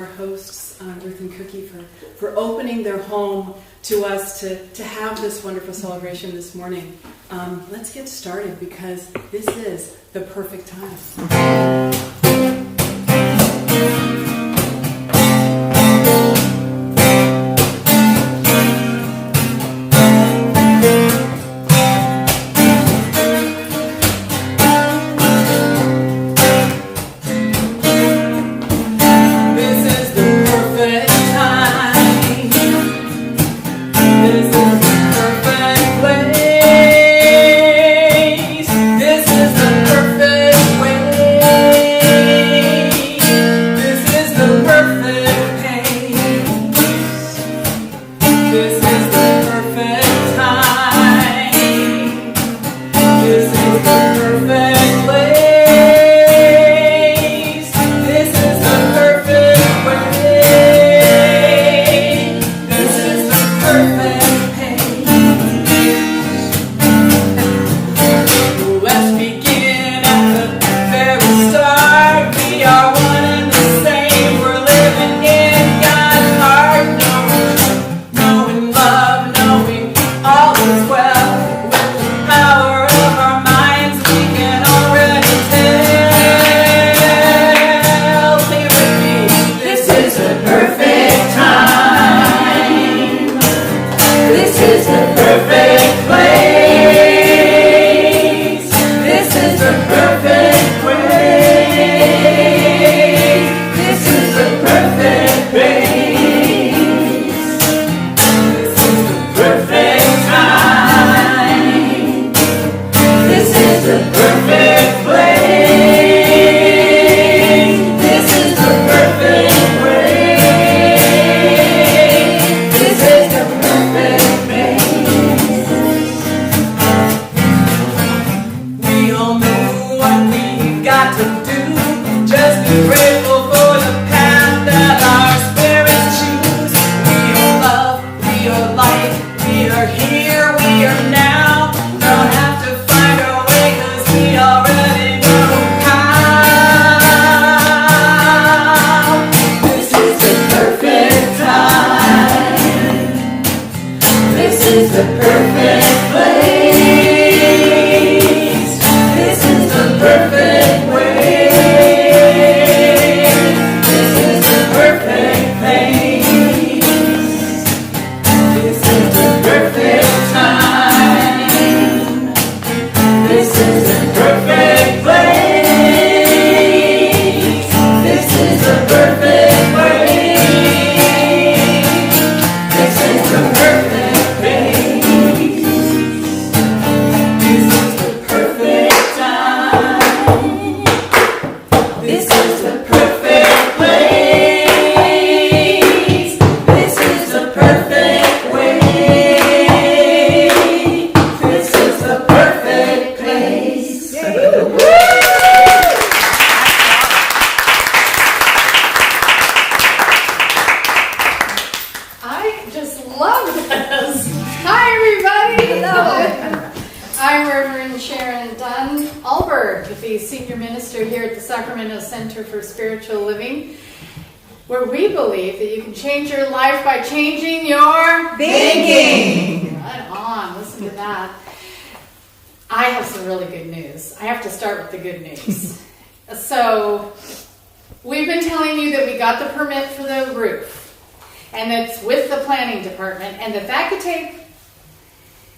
our hosts, Ruth and Cookie, for opening their home to us to have this wonderful celebration this morning. Let's get started because this is the perfect time. Where we believe that you can change your life by changing your thinking. Right on, listen to that. I have some really good news. I have to start with the good news. So, we've been telling you that we got the permit for the roof, and it's with the planning department, and that could take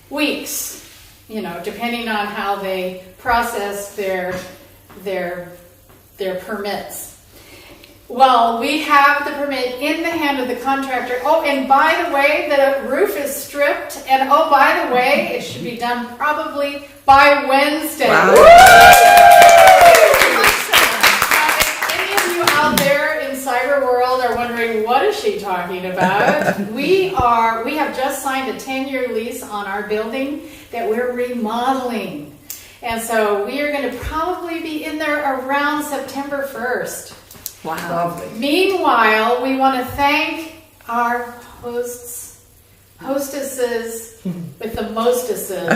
weeks, depending on how they process their permits. Well, we have the permit in the hand of the contractor. Oh, and by the way, the roof is stripped. And oh, by the way, it should be done probably by Wednesday. Wow. If any of you out there in cyber world are wondering, what is she talking about? We have just signed a 10-year lease on our building that we're remodeling. And so we are going to probably be in there around September 1st. Wow. Lovely. Meanwhile, we want to thank our hostesses with the mostesses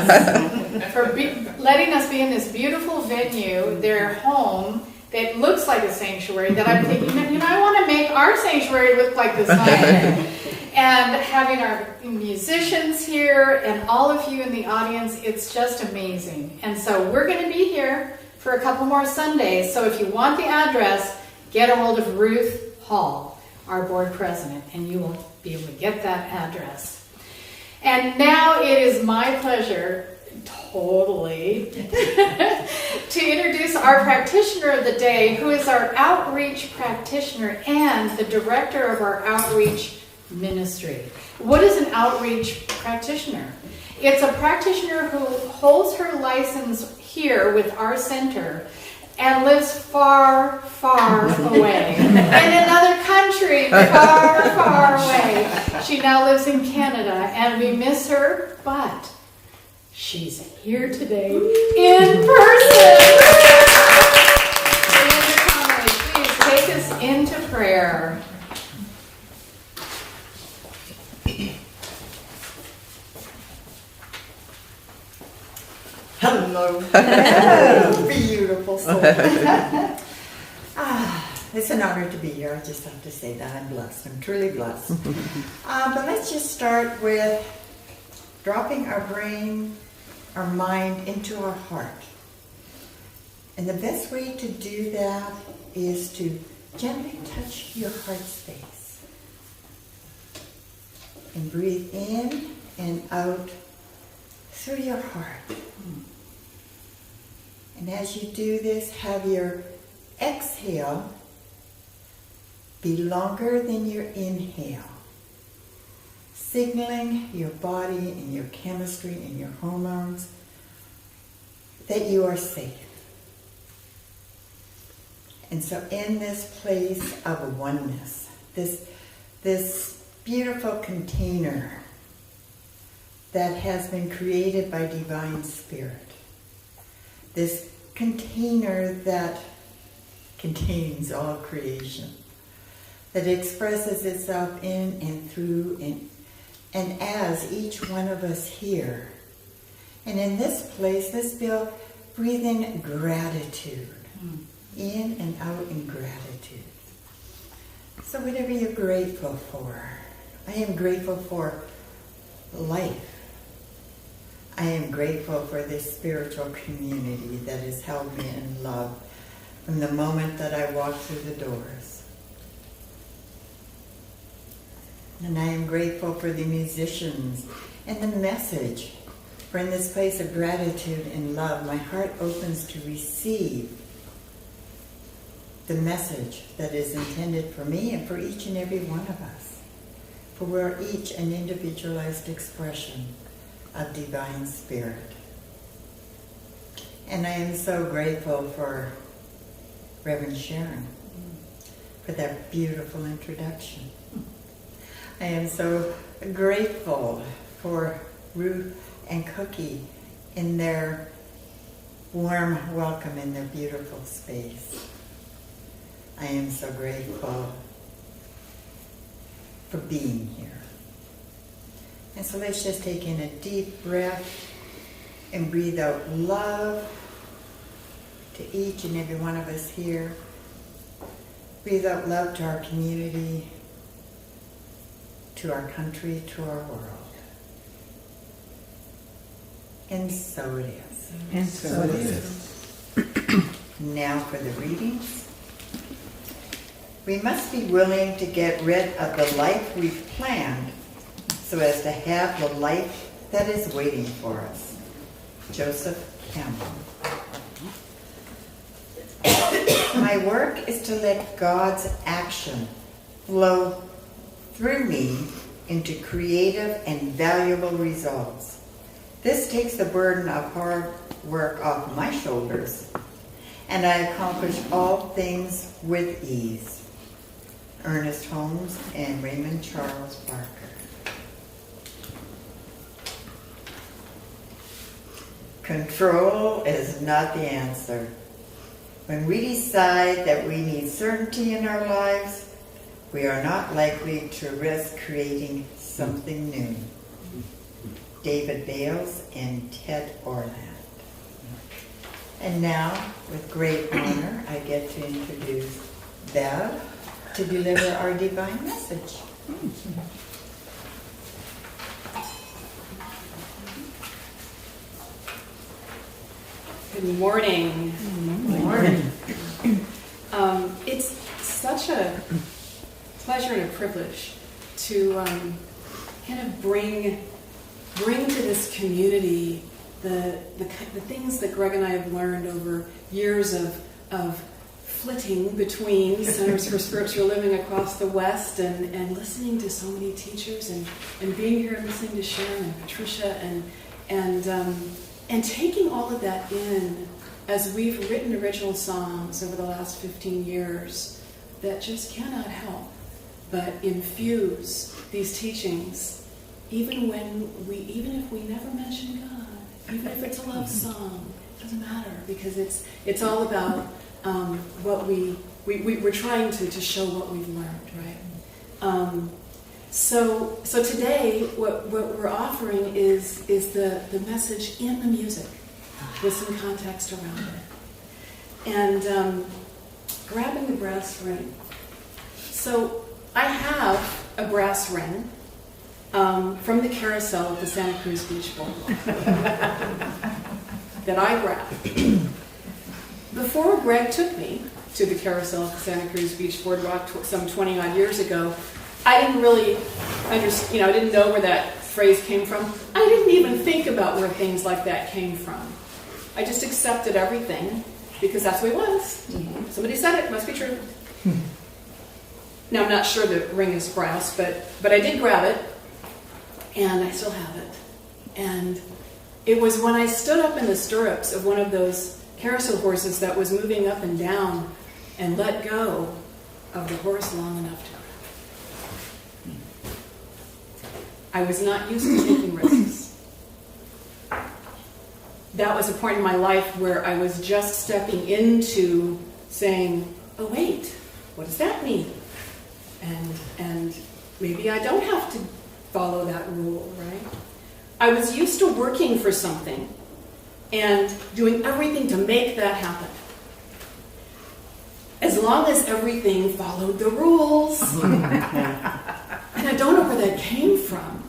for letting us be in this beautiful venue, their home, that looks like a sanctuary that I'm thinking, I want to make our sanctuary look like this one. And having our musicians here and all of you in the audience, it's just amazing. And so we're going to be here for a couple more Sundays. So if you want the address, get a hold of Ruth Hall, our board president, and you will be able to get that address. And now it is my pleasure, totally, to introduce our practitioner of the day, who is our outreach practitioner and the director of our outreach ministry. What is an outreach practitioner? It's a practitioner who holds her license here with our center and lives far, far away. In another country, far, far away. She now lives in Canada, and we miss her, but she's here today in person. Linda Conway, please take us into prayer. Hello. Hello. Beautiful soul. It's an honor to be here. I just have to say that I'm blessed. I'm truly blessed. But let's just start with dropping our brain, our mind into our heart. And the best way to do that is to gently touch your heart space. And breathe in and out through your heart. And as you do this, have your exhale be longer than your inhale, signaling your body and your chemistry and your hormones that you are safe. And so in this place of oneness, this beautiful container that has been created by Divine Spirit, this container that contains all creation, that expresses itself in and through and as each one of us here. And in this place, let's breathe in gratitude, in and out in gratitude. So whatever you're grateful for, I am grateful for life. I am grateful for this spiritual community that has held me in love from the moment that I walked through the doors. And I am grateful for the musicians and the message. For in this place of gratitude and love, my heart opens to receive the message that is intended for me and for each and every one of us. For we're each an individualized expression of Divine Spirit. And I am so grateful for Reverend Sharon for that beautiful introduction. I am so grateful for Ruth and Cookie in their warm welcome in their beautiful space. I am so grateful for being here. And so let's just take in a deep breath and breathe out love to each and every one of us here. Breathe out love to our community, to our country, to our world. And so it is. And so it is. Now for the readings. We must be willing to get rid of the life we've planned so as to have the life that is waiting for us. Joseph Campbell. My work is to let God's action flow through me into creative and valuable results. This takes the burden of hard work off my shoulders, and I accomplish all things with ease. Ernest Holmes and Raymond Charles Barker. Control is not the answer. When we decide that we need certainty in our lives, we are not likely to risk creating something new. David Bales and Ted Orland. And now, with great honor, I get to introduce Bev to deliver our divine message. Good morning. Good morning. It's such a pleasure and a privilege to kind of bring to this community the things that Greg and I have learned over years of flitting between Centers for Spiritual Living across the West and listening to so many teachers and being here and listening to Sharon and Patricia and taking all of that in as we've written original songs over the last 15 years that just cannot help but infuse these teachings even if we never mention God, even if it's a love song, it doesn't matter because it's all about what we're trying to show what we've learned, right? So today, what we're offering is the message in the music with some context around it. And grabbing the brass ring. So I have a brass ring from the carousel at the Santa Cruz Beach Boardwalk that I grabbed. Before Greg took me to the carousel at the Santa Cruz Beach Boardwalk some 20 odd years ago, I didn't really understand, I didn't know where that phrase came from. I didn't even think about where things like that came from. I just accepted everything because that's what it was. Mm-hmm. Somebody said it, must be true. Now, I'm not sure the ring is brass, but I did grab it, and I still have it. And it was when I stood up in the stirrups of one of those carousel horses that was moving up and down and let go of the horse long enough to. I was not used to taking risks. That was a point in my life where I was just stepping into saying, oh wait, what does that mean? And maybe I don't have to follow that rule, right? I was used to working for something and doing everything to make that happen. As long as everything followed the rules. And I don't know where that came from.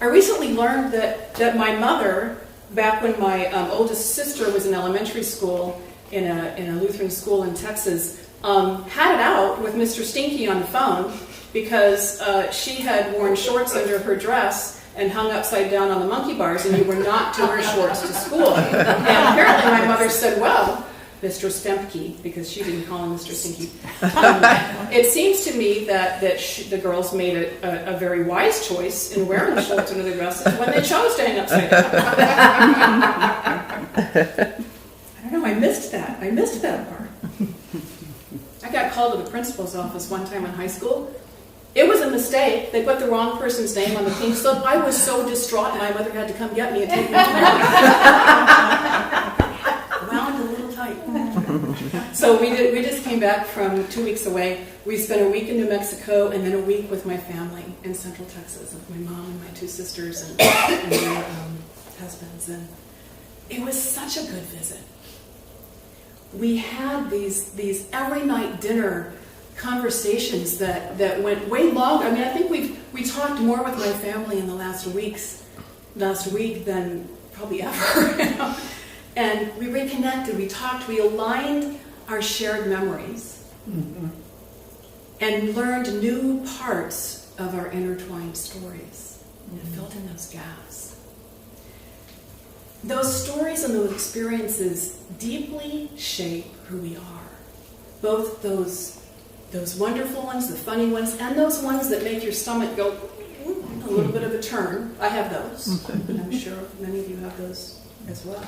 I recently learned that my mother, back when my oldest sister was in elementary school in a Lutheran school in Texas, had it out with Mr. Stinky on the phone because she had worn shorts under her dress and hung upside down on the monkey bars, and you were not to wear shorts to school. And apparently my mother said, well, Mr. Stempke, because she didn't call him Mr. Stinky. It seems to me that the girls made a very wise choice in wearing shorts under their dresses when they chose to hang upside down. I don't know, I missed that part. I got called to the principal's office one time in high school. It was a mistake. They put the wrong person's name on the pink slip. I was so distraught, my mother had to come get me and take me home. Wound a little tight. So we just came back from 2 weeks away. We spent a week in New Mexico and then a week with my family in Central Texas, with my mom and my two sisters and their husbands. And it was such a good visit. We had these every night dinner conversations that went way longer. I mean, I think we talked more with my family in the last week than probably ever. You know? And we reconnected, we talked, we aligned our shared memories and learned new parts of our intertwined stories and filled in those gaps. Those stories and those experiences deeply shape who we are. Both those wonderful ones, the funny ones, and those ones that make your stomach go a little bit of a turn. I have those. And I'm sure many of you have those as well.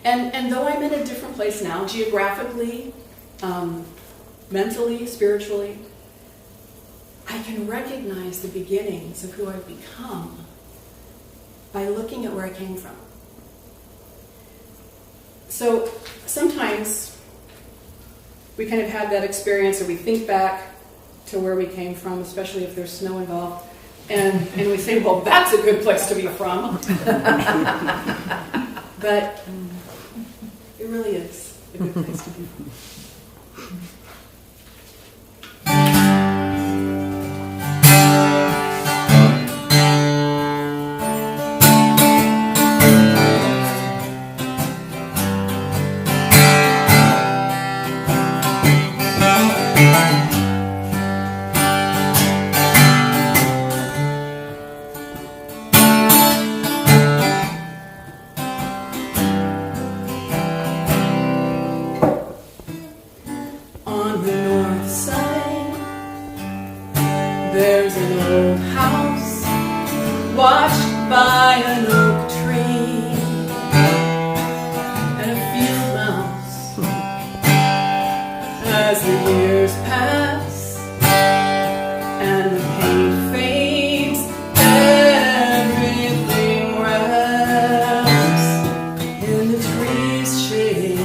And though I'm in a different place now, geographically, mentally, spiritually, I can recognize the beginnings of who I've become by looking at where I came from. So sometimes we kind of have that experience, or we think back to where we came from, especially if there's snow involved, and we say, well, that's a good place to be from. But really is a good place to be. On the north side, there's an old house watched by an oak tree and a field mouse. As the years pass and the paint fades, everything wraps in the tree's shade.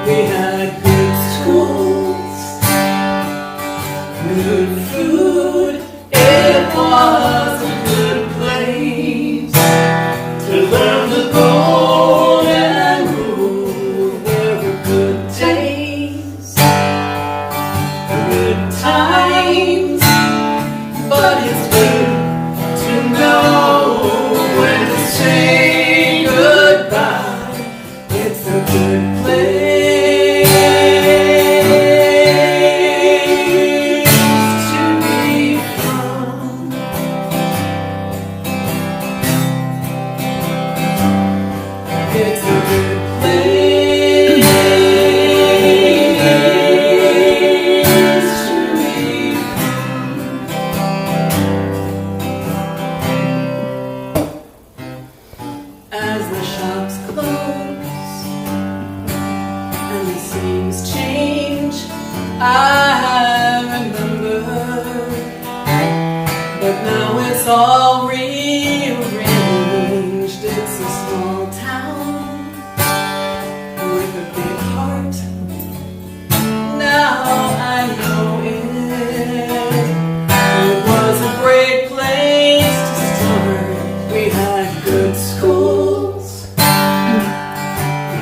We had good schools, good food, it was a good place to learn the golden rule. There were good days, good times, but it's good to know when to say goodbye. It's a good place. It's a good place to be. As the shops close and the scenes change, I remember, but now it's all rearranged. It's a small town with a big heart. Now I know it. It was a great place to start. We had good schools,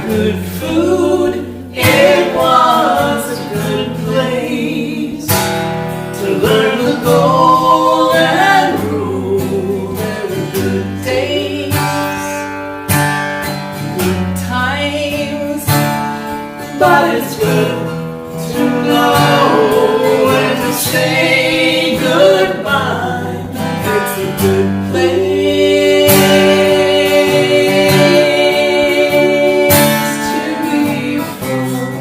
good food. It was a good place to learn the golden rule. There were good days, good times, but it's good to know when to say goodbye. It's a good place to be from.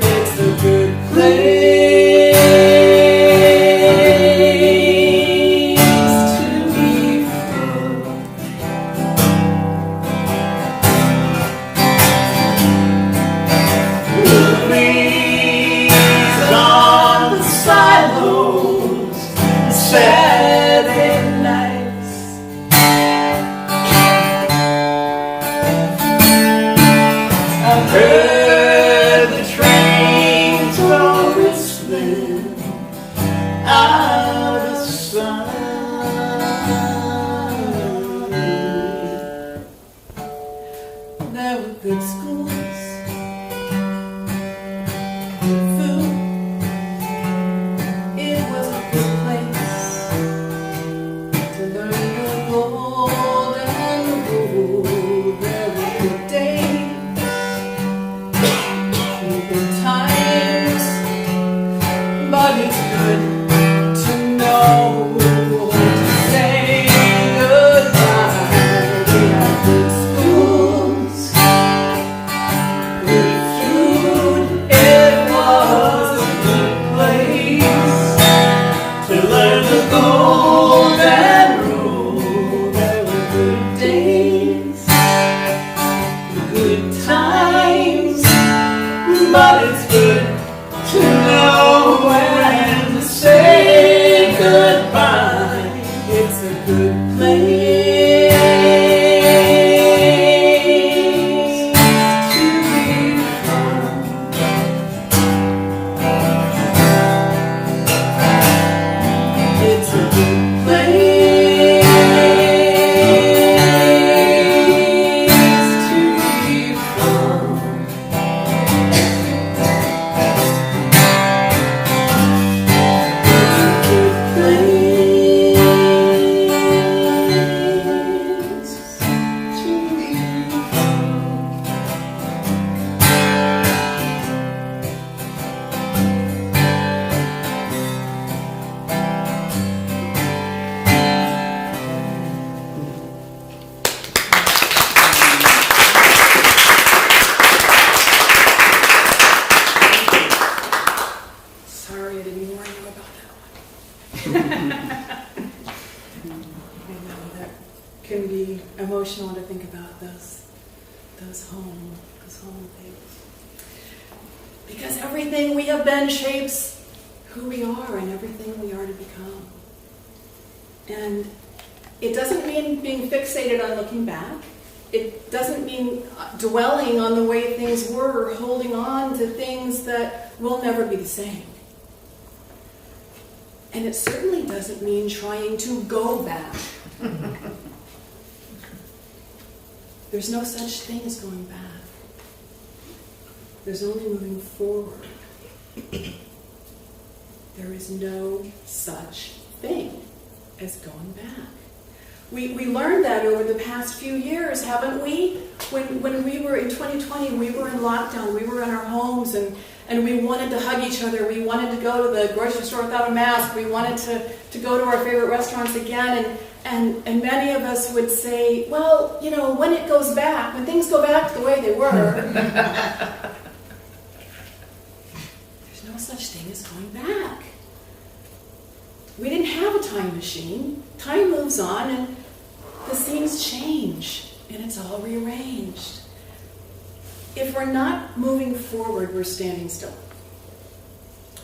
It's a good place to be from. The leaves on the silos, Saturday nights. I've heard the trains go whistling out of sight. There were good schools, good food. It was a good place to learn the golden rule. There were good days, emotional to think about those home things. Because everything we have been shapes who we are and everything we are to become. And it doesn't mean being fixated on looking back. It doesn't mean dwelling on the way things were or holding on to things that will never be the same. And it certainly doesn't mean trying to go back. There's no such thing as going back. There's only moving forward. There is no such thing as going back. We learned that over the past few years, haven't we? When we were in 2020, we were in lockdown, we were in our homes, and we wanted to hug each other. We wanted to go to the grocery store without a mask. We wanted to go to our favorite restaurants again. And many of us would say, well, you know, when it goes back, when things go back to the way they were, there's no such thing as going back. We didn't have a time machine. Time moves on and the scenes change and it's all rearranged. If we're not moving forward, we're standing still.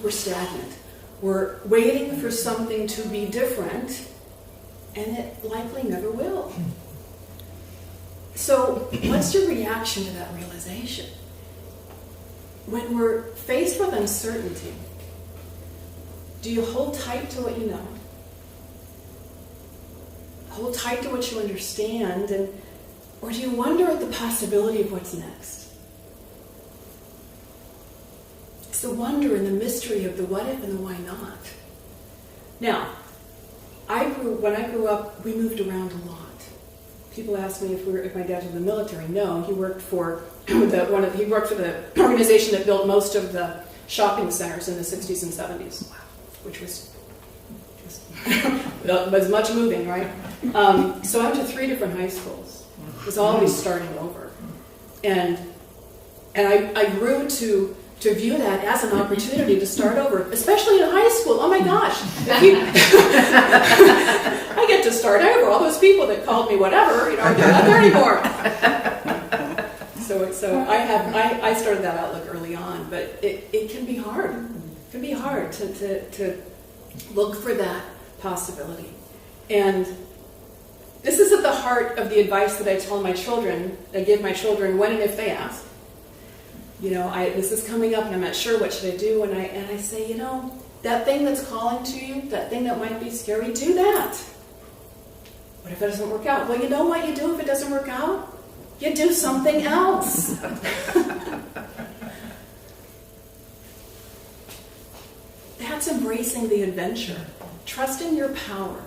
We're stagnant. We're waiting for something to be different, and it likely never will. So, what's your reaction to that realization? When we're faced with uncertainty, do you hold tight to what you know? Hold tight to what you understand, or do you wonder at the possibility of what's next? It's the wonder and the mystery of the what if and the why not. Now, when I grew up, we moved around a lot. People ask me if my dad was in the military. No, he worked for the organization that built most of the shopping centers in the 60s and 70s, which was much moving, right? So I went to 3 different high schools. It was always starting over, and I grew to view that as an opportunity to start over, especially in high school. Oh my gosh. I get to start over. All those people that called me whatever, they're not there anymore. So I started that outlook early on, but it can be hard. It can be hard to look for that possibility. And this is at the heart of the advice that I give my children when and if they ask. This is coming up and I'm not sure what should I do, and I say, that thing that's calling to you, that thing that might be scary, do that. What if it doesn't work out? Well, you know what you do if it doesn't work out? You do something else. That's embracing the adventure, trusting your power,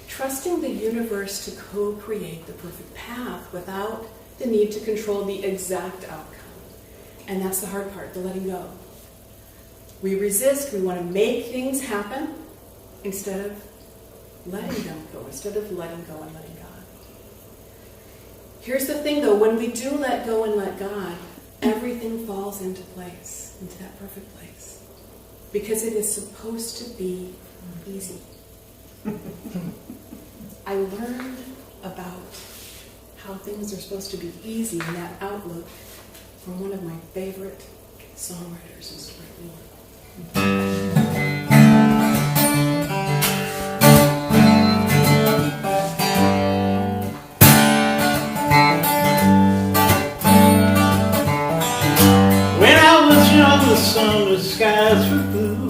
trusting the universe to co-create the perfect path without the need to control the exact outcome. And that's the hard part, the letting go. We resist, we want to make things happen instead of letting them go, instead of letting go and letting God. Here's the thing though, when we do let go and let God, everything falls into place, into that perfect place. Because it is supposed to be easy. I learned about how things are supposed to be easy in that outlook from one of my favorite songwriters, Mr. When I was young, the summer skies were blue.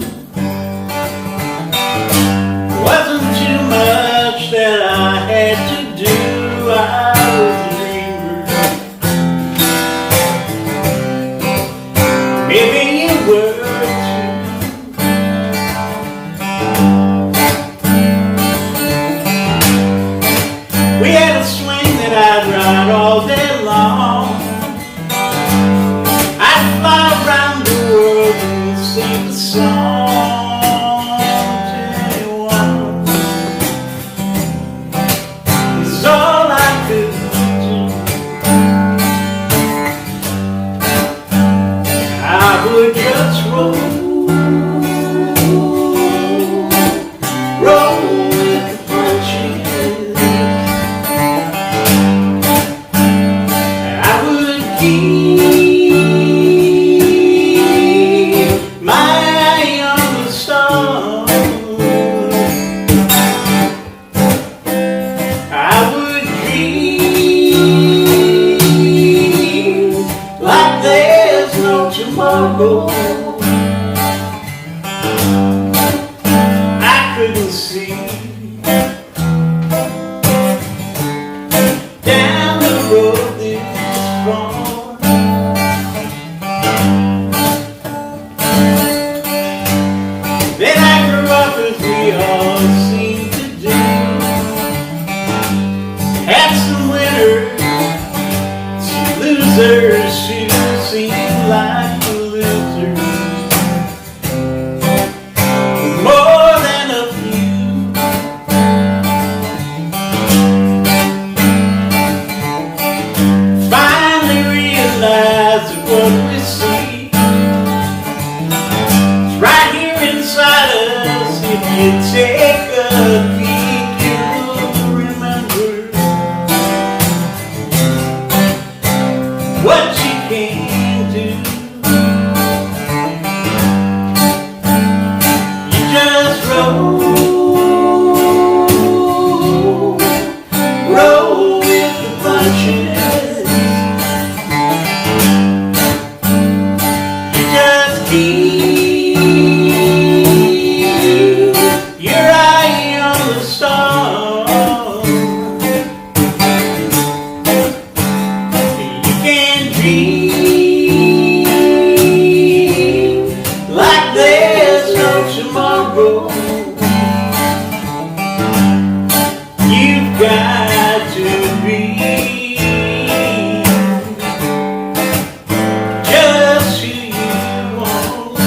Wasn't too much that I had to do. I was maybe you were too. We had a swing that I'd ride all day long. I'd fly around the world and sing the song to anyone. It's all I could do. I would just roll with the punches. tomorrow. I couldn't see down the road this far. Then I grew up as we all seem to do. Had some winners, some losers who seem like the losers. More than a few. Finally realize that what we see is right here inside us. If you take a peek, you'll remember what you can do. You just roll with the punches. You just keep your eye on the stars. You can dream like there's no tomorrow. You've got to be just who you want.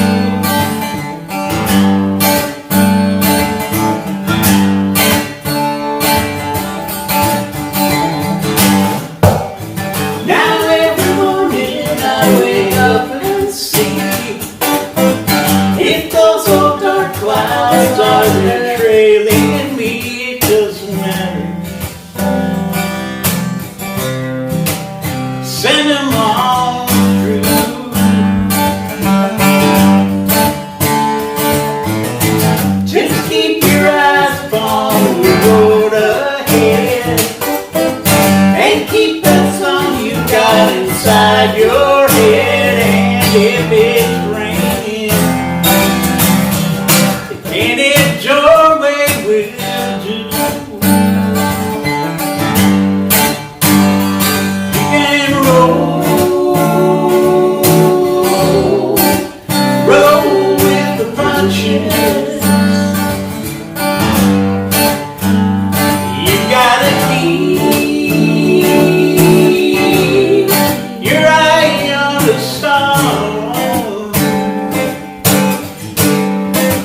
Now every morning I wake up and see if those old dark clouds are trailing me. It doesn't matter. Send them all through. Just keep your eyes upon the road ahead and keep that song you got inside your head. And if it's raining, any doorway will do. You can roll with the punches. You gotta keep your eye on the stars.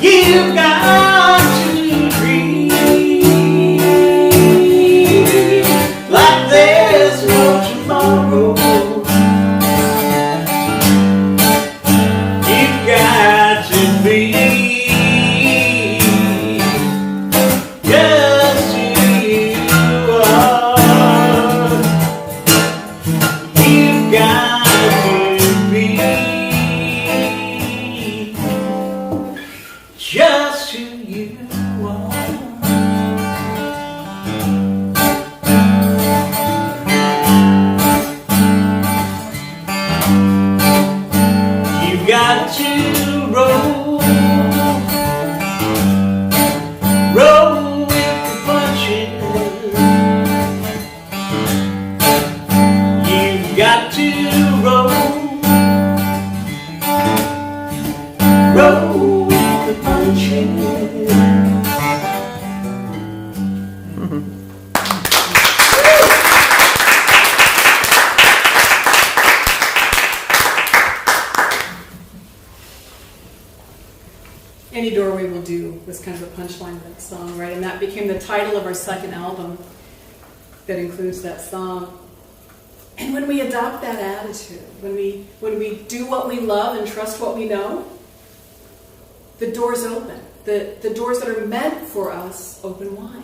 You've got to dream like there's no tomorrow. You've got to be just who you are. You've got to be just who you are. You've got to roll with the punches. You've got to roll with the punches. Any Doorway Will Do was kind of the punchline of that song, right? And that became the title of our second album that includes that song. And when we adopt that attitude, when we do what we love and trust what we know, the doors open. The doors that are meant for us open wide.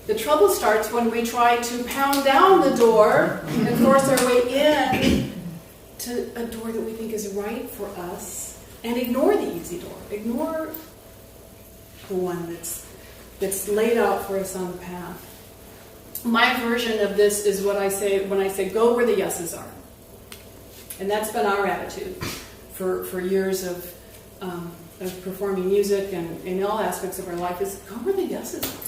The trouble starts when we try to pound down the door and force our way in to a door that we think is right for us and ignore the easy door. Ignore the one that's laid out for us on the path. My version of this is what I say when I say go where the yeses are. And that's been our attitude for years of performing music and in all aspects of our life is go where the yeses are.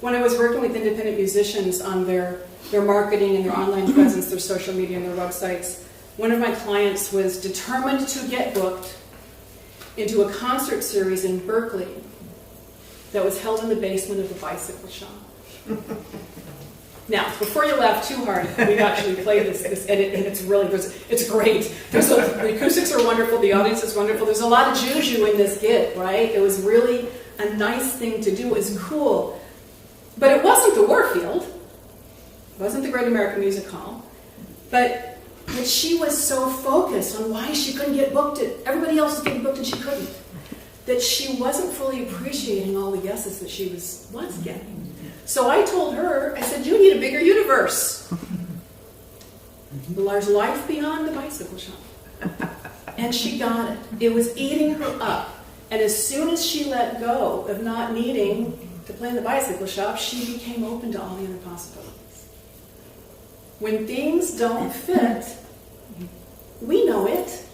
When I was working with independent musicians on their marketing and their online presence, their social media and their websites, one of my clients was determined to get booked into a concert series in Berkeley that was held in the basement of the bicycle shop. Now, before you laugh too hard, we've actually played this and it's really, it's great. The acoustics are wonderful, the audience is wonderful. There's a lot of juju in this gig, right? It was really a nice thing to do. It was cool. But it wasn't the Warfield. It wasn't the Great American Music Hall. But she was so focused on why she couldn't get booked. Everybody else was getting booked and she couldn't. That she wasn't fully appreciating all the yeses that she was getting. So I told her, I said, you need a bigger universe. There's life beyond the bicycle shop. And she got it. It was eating her up. And as soon as she let go of not needing to play in the bicycle shop, she became open to all the other possibilities. When things don't fit, we know it.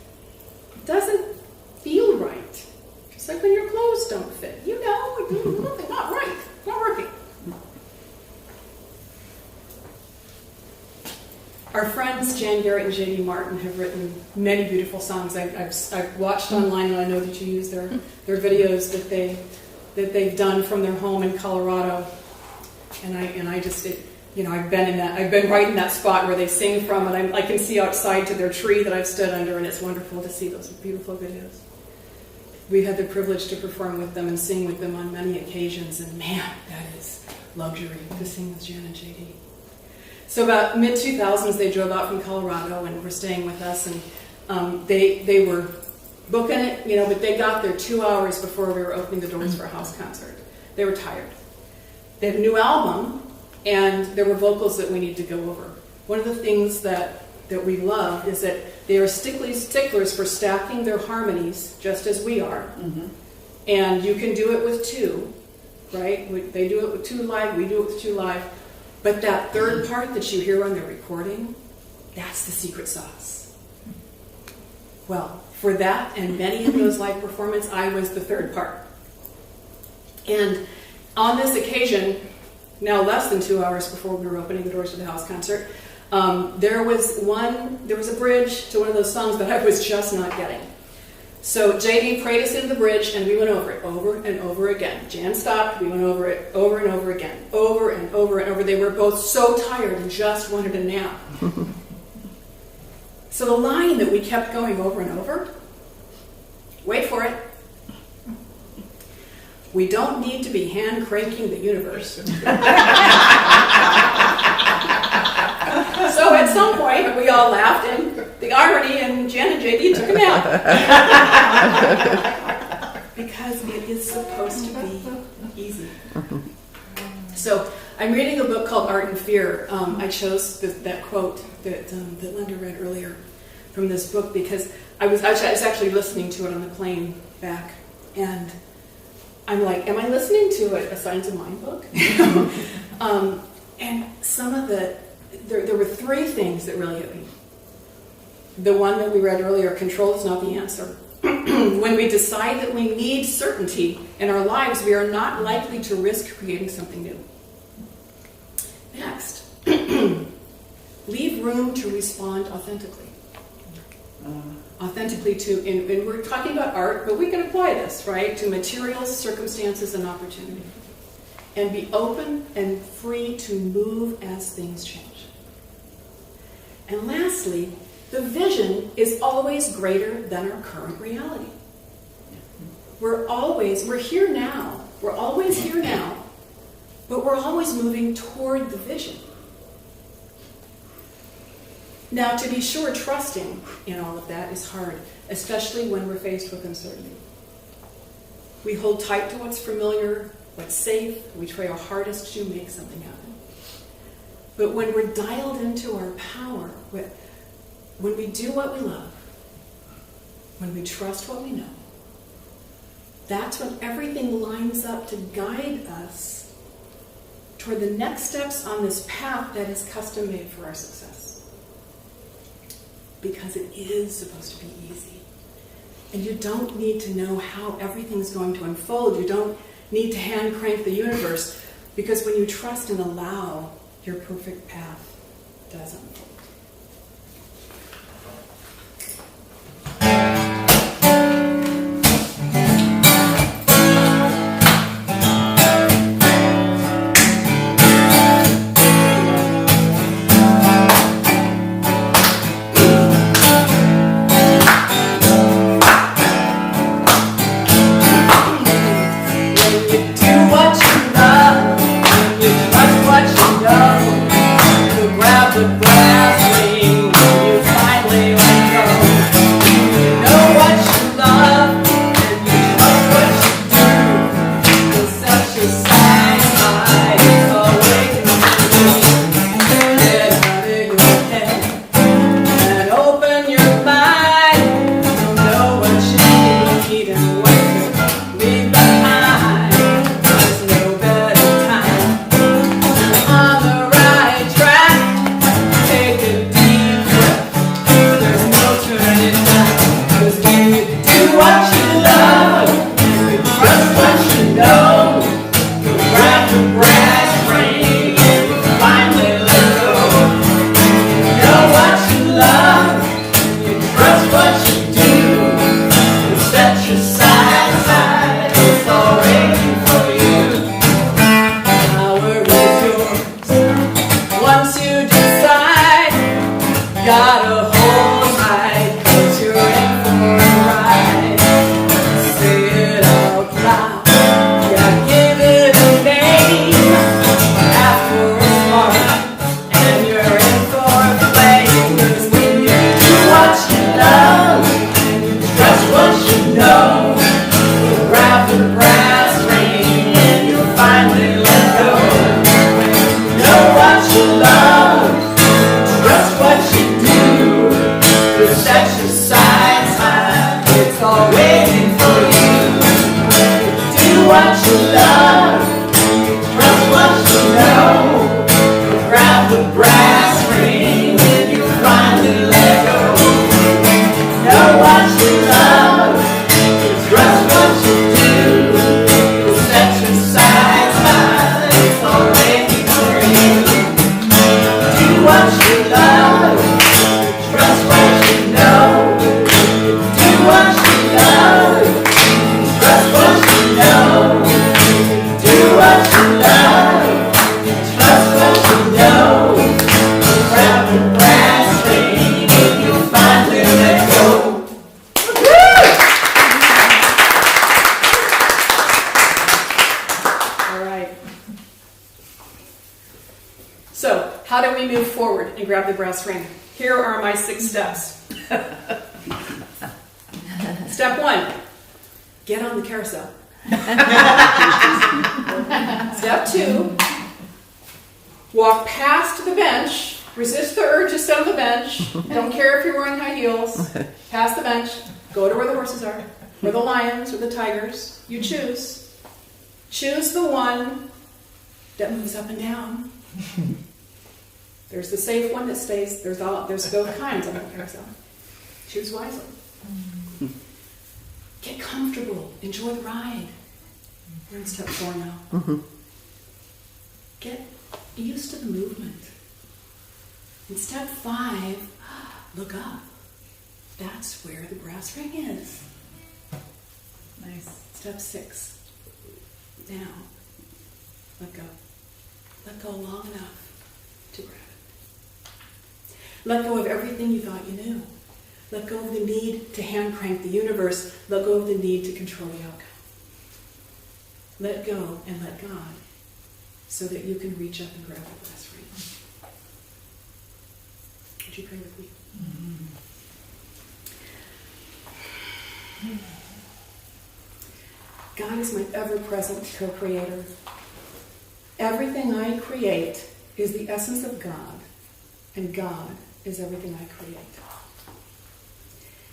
It doesn't feel right. Just like when your clothes don't fit. You know, it's not right. It's not working. Our friends Jan Garrett and J.D. Martin have written many beautiful songs. I've watched online, and I know that you use their videos that they've done from their home in Colorado. And I just I've been right in that spot where they sing from, and I can see outside to their tree that I've stood under, and it's wonderful to see those beautiful videos. We've had the privilege to perform with them and sing with them on many occasions, and man, that is luxury to sing with Jan and J.D. So about mid-2000s, they drove out from Colorado and were staying with us, and they were booking it, but they got there 2 hours before we were opening the doors for a house concert. They were tired. They had a new album, and there were vocals that we need to go over. One of the things that we love is that they are sticklers for stacking their harmonies, just as we are. Mm-hmm. And you can do it with two, right? They do it with two live, we do it with two live. But that third part that you hear on the recording, that's the secret sauce. Well, for that and many of those live performances, I was the third part. And on this occasion, now less than 2 hours before we were opening the doors to the house concert, there was a bridge to one of those songs that I was just not getting. So JD prayed us into the bridge, and we went over it over and over again. Jan stopped, we went over it over and over again, over and over and over. They were both so tired and just wanted a nap. So the line that we kept going over and over, wait for it, we don't need to be hand cranking the universe. So at some point, we all laughed, and the irony, and Jan and JD took a nap. Because it is supposed to be easy. So I'm reading a book called Art and Fear. I chose that quote that Linda read earlier from this book because I was actually listening to it on the plane back, and I'm like, am I listening to a Signs of Mind book? And some of there were three things that really hit me. The one that we read earlier, control is not the answer. When we decide that we need certainty in our lives, we are not likely to risk creating something new. Next, leave room to respond authentically. Authentically to, and we're talking about art, but we can apply this, right, to materials, circumstances, and opportunity. And be open and free to move as things change. And lastly, the vision is always greater than our current reality. We're here now. We're always here now, but we're always moving toward the vision. Now, to be sure, trusting in all of that is hard, especially when we're faced with uncertainty. We hold tight to what's familiar, what's safe. We try our hardest to make something happen. But when we're dialed into our power, when we do what we love, when we trust what we know, that's when everything lines up to guide us toward the next steps on this path that is custom made for our success. because it is supposed to be easy. And you don't need to know how everything's going to unfold. You don't need to hand crank the universe, because when you trust and allow, your perfect path does unfold. So, how do we move forward and grab the brass ring? Here are my 6 steps. Step 1, get on the carousel. Step 2, walk past the bench, resist the urge to sit on the bench, don't care if you're wearing high heels, past the bench, go to where the horses are, or the lions, or the tigers, you choose. Choose the one that moves up and down. There's the safe one that stays. There's both kinds on the carousel. Choose wisely. Get comfortable. Enjoy the ride. We're in step 4 now. Mm-hmm. Get used to the movement. In step 5, look up. That's where the brass ring is. Nice. Step 6. Now, let go. Let go long enough to grab it. Let go of everything you thought you knew. Let go of the need to hand crank the universe. Let go of the need to control the outcome. Let go and let God, so that you can reach up and grab the brass ring. Would you pray with me? Mm-hmm. God is my ever-present co-creator. Everything I create is the essence of God, and God is everything I create.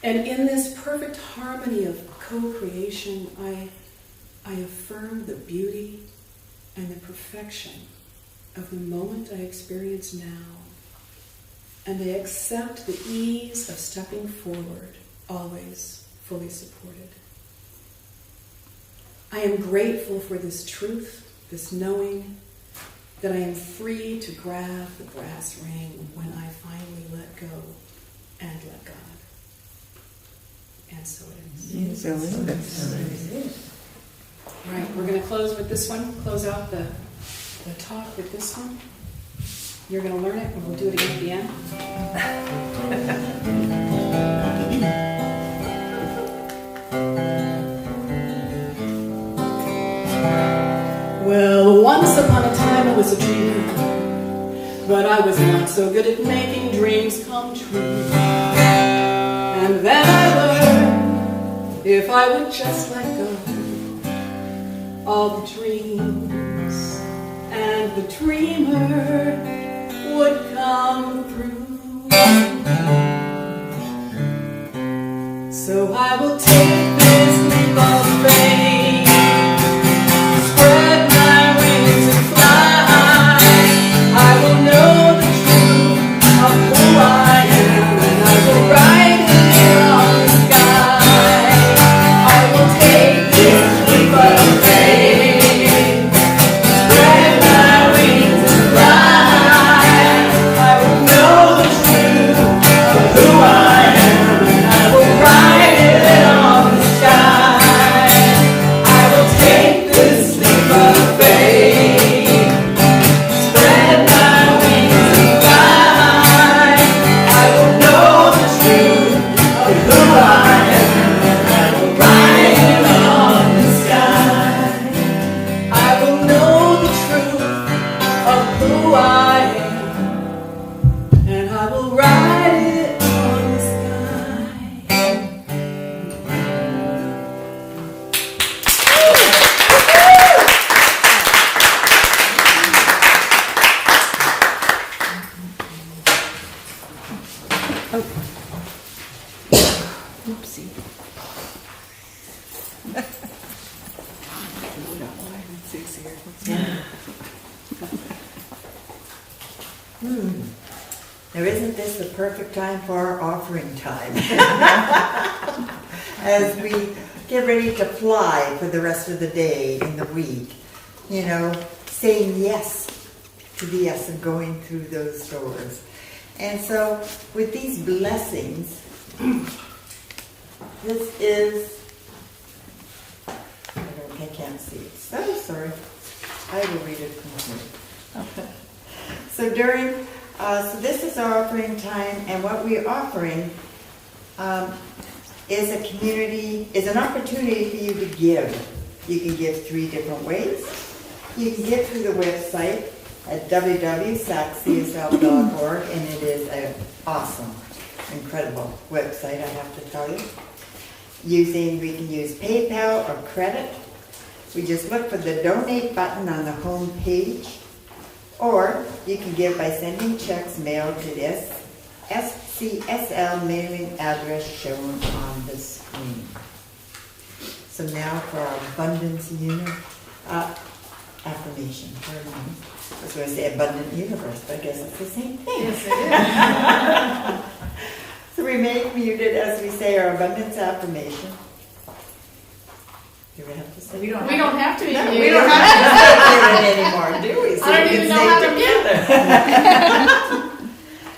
And in this perfect harmony of co-creation, I affirm the beauty and the perfection of the moment I experience now, and I accept the ease of stepping forward, always fully supported. I am grateful for this truth, this knowing that I am free to grab the brass ring when I finally let go and let God. And so it is. So it is. Right, we're going to close with this one, close out the talk with this one. You're going to learn it, and we'll do it again at the end. Well, once upon a time I was a dreamer, but I was not so good at making dreams come true. And then I learned if I would just let go, all the dreams and the dreamer would come through. So I will take this leap of faith, spread my wings and fly. I will know the truth of who I am, and I will write it here on the sky. I will take this leap of faith, spread my wings and fly. I will know the truth of who I am, and I will write it on the sky. I will take this leap of faith, spread my wings and fly. I will know the truth of who I am, and I will write it on the sky. I will know the truth of who I am, and I will write it on the sky. Oopsie. Now, isn't this the perfect time for our offering time? As we get ready to fly for the rest of the day in the week, you know, saying yes to the yes of going through those doors. And so, with these blessings, this is, I can't see it. So sorry. I will read it from here. So so this is our offering time, and what we're offering is an opportunity for you to give. You can give 3 different ways. You can give through the website at www.saccsl.org, and it is an awesome, incredible website, I have to tell you. We can use PayPal or credit. We just look for the donate button on the home page. Or you can give by sending checks mailed to this SCSL mailing address shown on the screen. So now for our abundance affirmation. I was going to say abundant universe, but I guess it's the same thing. Yes, it is. So we remain muted as we say our abundance affirmation. Do we have to say? We don't have to be No, muted. we don't have to say it anymore, do we? So I don't we even can know say how to together.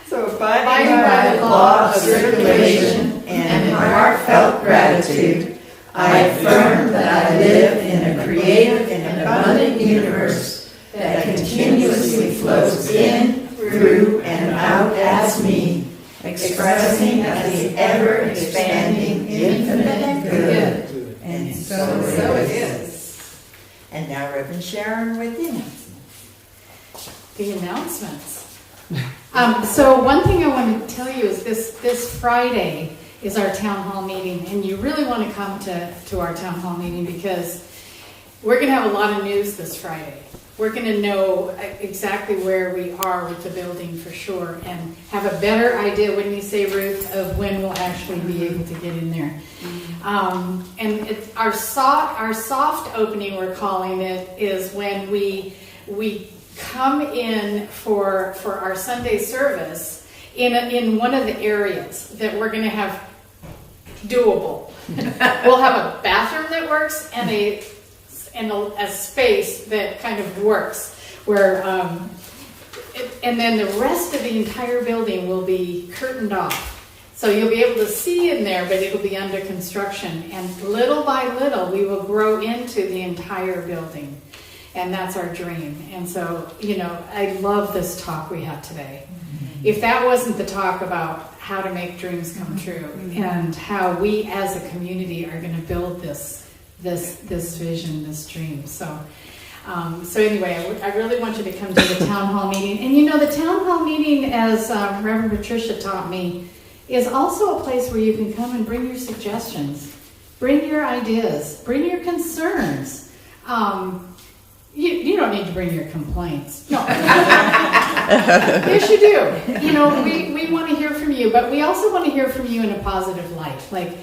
So abiding Abiding by the law of circulation and heartfelt gratitude, I affirm that I live in a creative and abundant universe that continuously flows in, through, and out as me, expressing as the ever-expanding infinite good. And so it is. And now Reverend Sharon with the announcements. The announcements. So one thing I want to tell you is this Friday is our town hall meeting, and you really want to come to our town hall meeting because we're going to have a lot of news this Friday. We're going to know exactly where we are with the building for sure and have a better idea, wouldn't you say, Ruth, of when we'll actually be able to get in there. And it's our soft opening, we're calling it, is when we come in for our Sunday service in one of the areas that we're going to have doable. We'll have a bathroom that works and a space that kind of works where, and then the rest of the entire building will be curtained off. So you'll be able to see in there, but it'll be under construction. And little by little, we will grow into the entire building. And that's our dream. And so, I love this talk we had today. If that wasn't the talk about how to make dreams come true and how we as a community are going to build this vision, this dream. So anyway, I really want you to come to the town hall meeting. And the town hall meeting, as Reverend Patricia taught me, is also a place where you can come and bring your suggestions, bring your ideas, bring your concerns. You don't need to bring your complaints. No. Yes, you do. We want to hear from you, but we also want to hear from you in a positive light. Like,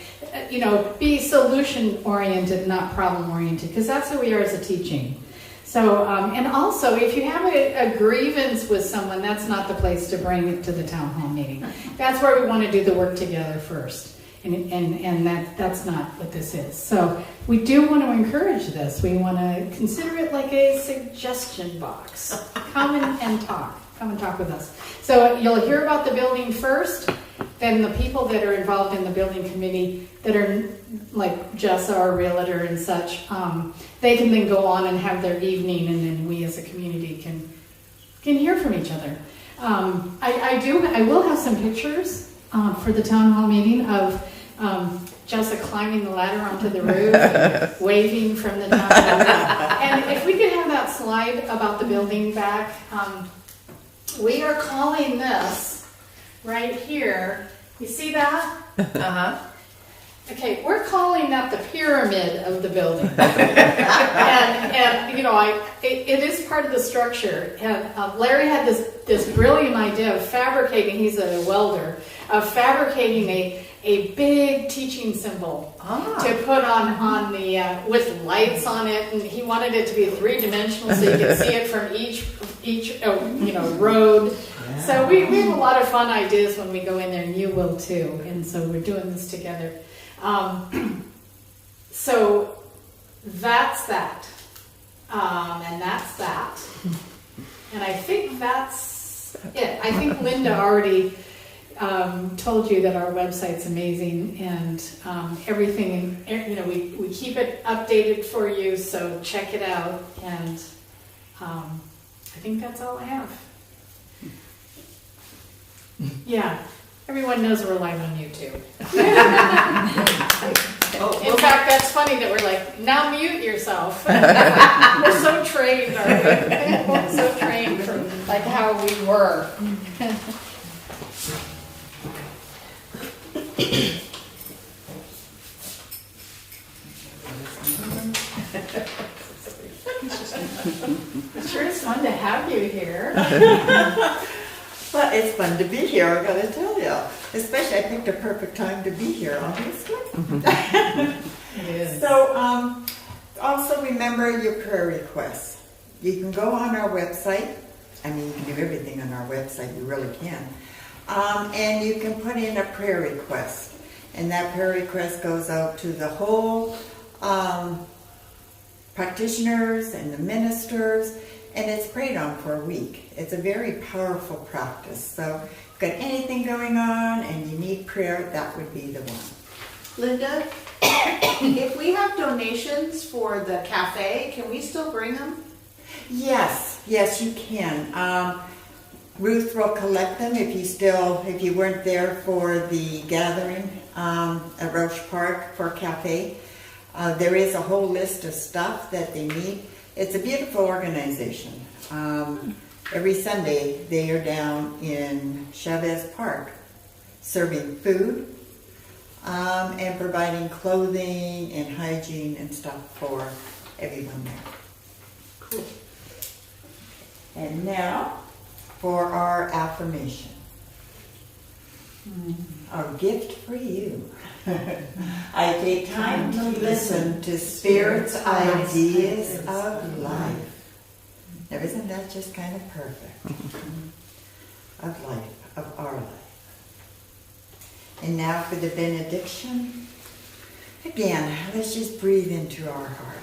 be solution-oriented, not problem-oriented, because that's who we are as a teaching. So, and also, if you have a grievance with someone, that's not the place to bring it to the town hall meeting. That's where we want to do the work together first. And that's not what this is. So we do want to encourage this. We want to consider it like a suggestion box. Come and talk. Come and talk with us. So you'll hear about the building first. Then the people that are involved in the building committee that are like Jessa, our realtor and such, they can then go on and have their evening, and then we as a community can hear from each other. I will have some pictures for the town hall meeting of Jessa climbing the ladder onto the roof and waving from the town hall. And if we could have that slide about the building back, we are calling this right here. You see that? Uh-huh. Okay, we're calling that the pyramid of the building. It is part of the structure. And Larry had this brilliant idea of fabricating, he's a welder, of fabricating a big teaching symbol to put on the, with lights on it. And he wanted it to be three-dimensional so you could see it from each road. Yeah. So we have a lot of fun ideas when we go in there, and you will too. And so we're doing this together. So that's that. And that's that. And I think that's it. I think Linda already told you that our website's amazing, and everything, we keep it updated for you, so check it out. And I think that's all I have. Yeah. Everyone knows we're live on YouTube. In fact, that's funny that we're like, now mute yourself. We're so trained, aren't we? We're so trained from like how we were. It sure is fun to have you here. Well, it's fun to be here, I gotta tell you. Especially, I picked a perfect time to be here, obviously. It is. So, also remember your prayer requests. You can go on our website. I mean, you can do everything on our website, you really can. And you can put in a prayer request. And that prayer request goes out to the whole practitioners and the ministers. And it's prayed on for a week. It's a very powerful practice. So if you've got anything going on and you need prayer, that would be the one. Linda, if we have donations for the cafe, can we still bring them? Yes, you can. Ruth will collect them if you weren't there for the gathering at Roche Park for cafe. There is a whole list of stuff that they need. It's a beautiful organization. Every Sunday they are down in Chavez Park serving food and providing clothing and hygiene and stuff for everyone there. Cool. And now for our affirmation. Our gift for you. I take time to listen to Spirit's ideas of life. Now, isn't that just kind of perfect? Of life, of our life. And now for the benediction. Again, let's just breathe into our heart.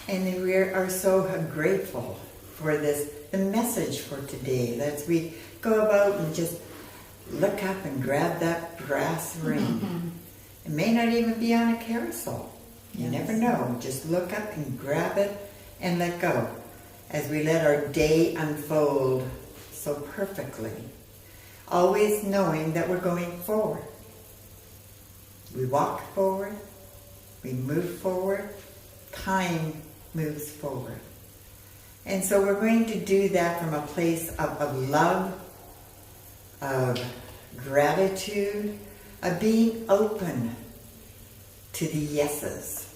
And we are so grateful for this, the message for today. As we go about and just look up and grab that brass ring. It may not even be on a carousel. You never know. Just look up and grab it and let go as we let our day unfold so perfectly. Always knowing that we're going forward. We walk forward. We move forward. Time moves forward. And so we're going to do that from a place of love, of gratitude, of being open to the yeses.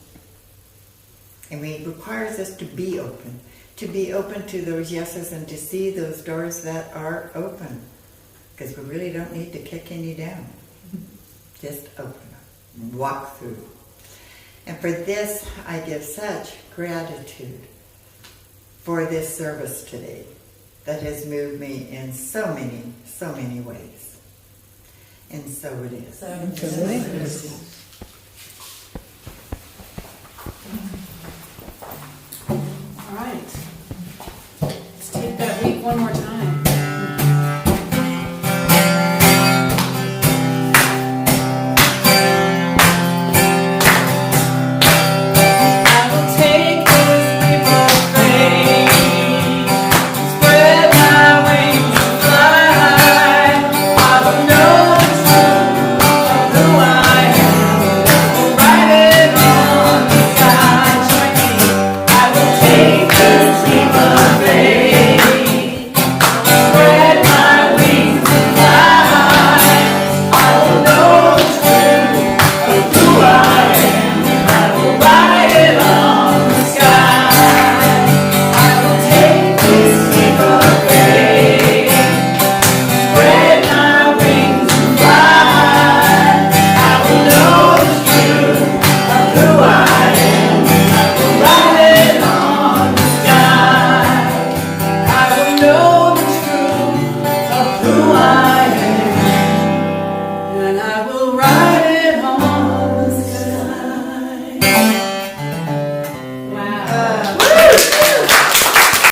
And it requires us to be open to those yeses and to see those doors that are open. Because we really don't need to kick any down. Just open them, walk through. And for this, I give such gratitude for this service today that has moved me in so many ways. And so it is. So it is.